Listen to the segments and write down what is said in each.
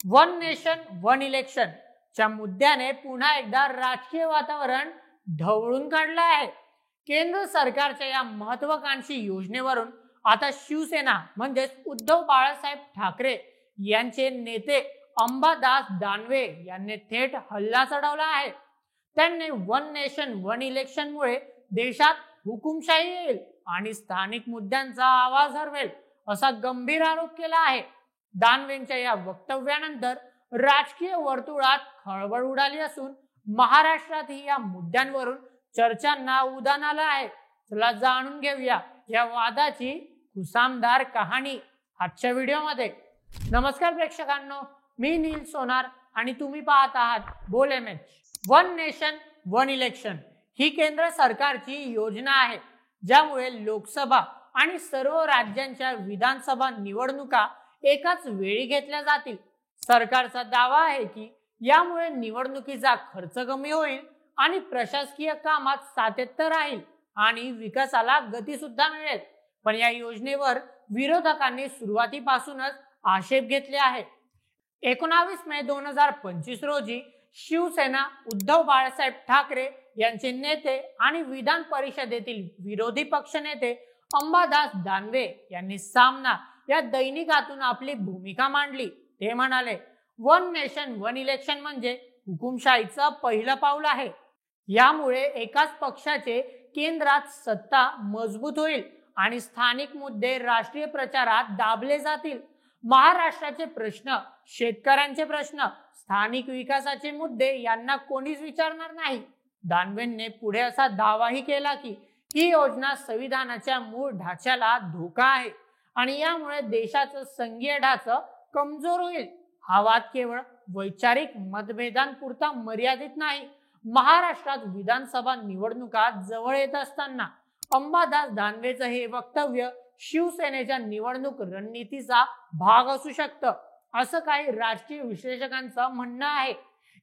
One nation one election च्या मुद्द्याने पुन्हा एकदा राजकीय वातावरण ढवळून काढलं आहे। केंद्र सरकारच्या या महत्त्वाकांक्षी योजनेवरून आता शिवसेना म्हणजेच उद्धव बाळासाहेब ठाकरे यांचे नेते अंबादास दानवे यांनी थेट हल्ला चढवला आहे। त्यांनी वन नेशन वन इलेक्शन मुळे देशात हुकुमशाही येईल आणि स्थानिक मुद्द्यांचा आवाज हरवेल असा गंभीर आरोप केला आहे। दानवेंच्या या वक्तव्यानंतर राजकीय वर्तुळात खळबळ उडाली असून महाराष्ट्रातही या मुद्द्यांवरून चर्चांना उधाण आलं आहे। चला जाणून घेऊया या वादाची खुसामदार कहाणी आजच्या व्हिडिओमध्ये। नमस्कार प्रेक्षकांनो, मी नील सोनार आणि तुम्ही पाहत आहात Bol MH. One nation one election ही केंद्र सरकारची योजना आहे, ज्यामुळे लोकसभा आणि सर्व राज्यांच्या विधानसभा निवडणुका एकाच वेळी घेतल्या जातील। सरकारचा दावा आहे की यामुळे निवडणुकीचा खर्च कमी होईल आणि प्रशासकीय कामात सातत्य राहील आणि विकासाला गती सुद्धा मिळेल। पण या योजनेवर विरोधकांनी सुरुवातीपासूनच आक्षेप घेतले आहे। 19 मे 2025 रोजी शिवसेना उद्धव बाळासाहेब ठाकरे यांचे नेते आणि विधान परिषदेतील विरोधी पक्षनेते अंबादास दानवे यांनी सामना या दैनिकातून आपली भूमिका मांडली। ते म्हणाले, वन नेशन वन इलेक्शन म्हणजे हुकुमशाहीचं पहिलं पाऊल आहे। यामुळे एकाच पक्षाचे केंद्रात सत्ता मजबूत होईल आणि स्थानिक मुद्दे राष्ट्रीय प्रचारात दाबले जातील। महाराष्ट्राचे प्रश्न, शेतकऱ्यांचे प्रश्न, स्थानिक विकासाचे मुद्दे यांना कोणीच विचारणार नाही। दानवेंनी पुढे असा दावाही केला की ही योजना संविधानाच्या मूळ ढाच्याला धोका आहे आणि यामुळे देशाचं संघीय ढाचं कमजोर होईल। हा वाद केवळ वैचारिक मतभेदांपुरता मर्यादित नाही। महाराष्ट्रात विधानसभा निवडणुका जवळ येत असताना अंबादास दानवेचं हे वक्तव्य शिवसेनेच्या निवडणूक रणनीतीचा भाग असू शकतं, असं काही राजकीय विश्लेषकांचं म्हणणं आहे।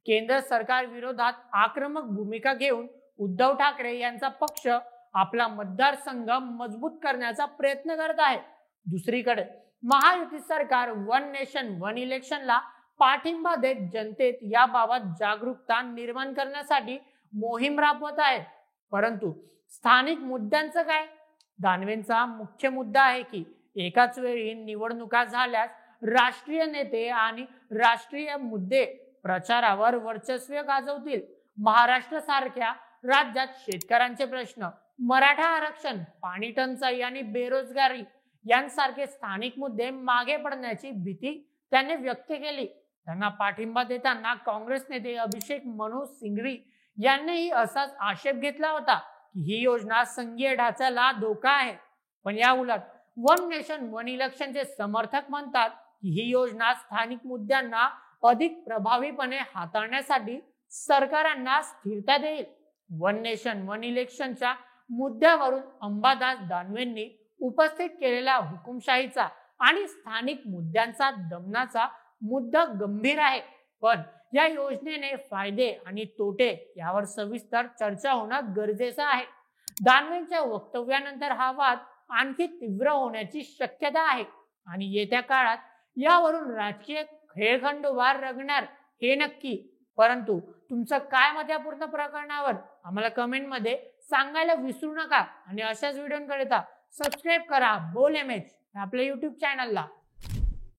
केंद्र सरकार विरोधात आक्रमक भूमिका घेऊन उद्धव ठाकरे यांचा पक्ष आपला मतदारसंघ मजबूत करण्याचा प्रयत्न करत आहे। दुसरीकडे महायुती सरकार वन नेशन वन इलेक्शनला पाठिंबा देत जनतेत याबाबत जागरूकता निर्माण करण्यासाठी मोहीम राबवत आहे। परंतु स्थानिक मुद्द्यांचं काय? दानवेंचा मुख्य मुद्दा आहे की एकाच वेळी निवडणुका झाल्यास राष्ट्रीय नेते आणि राष्ट्रीय मुद्दे प्रचारावर वर्चस्व गाजवतील। महाराष्ट्र सारख्या राज्यात शेतकऱ्यांचे प्रश्न, मराठा आरक्षण, पाणी टंचाई आणि बेरोजगारी यांसारखे स्थानिक मुद्दे मागे पडण्याची भीती त्यांनी व्यक्त केली। त्यांना पाठिंबा देताना काँग्रेस नेते अभिषेक मनु सिंघवी यांनीही असाच आक्षेप घेतला होता की ही योजना संघीय ढाच्याला धोका आहे। पण या उलट वन नेशन वन इलेक्शनचे समर्थक म्हणतात की ही योजना स्थानिक मुद्द्यांना अधिक प्रभावीपणे हाताळण्यासाठी सरकारांना स्थिरता देईल। वन नेशन वन इलेक्शनच्या मुद्द्यावरून अंबादास दानवेंनी उपस्थित केलेला हुकुमशाहीचा आणि स्थानिक मुद्द्यांचा दमनाचा मुद्दा गंभीर आहे। पण या योजनेने फायदे आणि तोटे यावर सविस्तर चर्चा होणं गरजेचं आहे। दानवेंच्या वक्तव्यानंतर हा वाद आणखी तीव्र होण्याची शक्यता आहे आणि येत्या काळात यावरून राजकीय खेळखंडोबा रंगणार हे नक्की। परंतु तुमचं काय मत या पूर्ण प्रकरणावर आम्हाला कमेंटमध्ये सांगायला विसरू नका आणि अशाच व्हिडिओंकरिता सबस्क्राईब करा बोल एमएच आपल्या YouTube चॅनलला।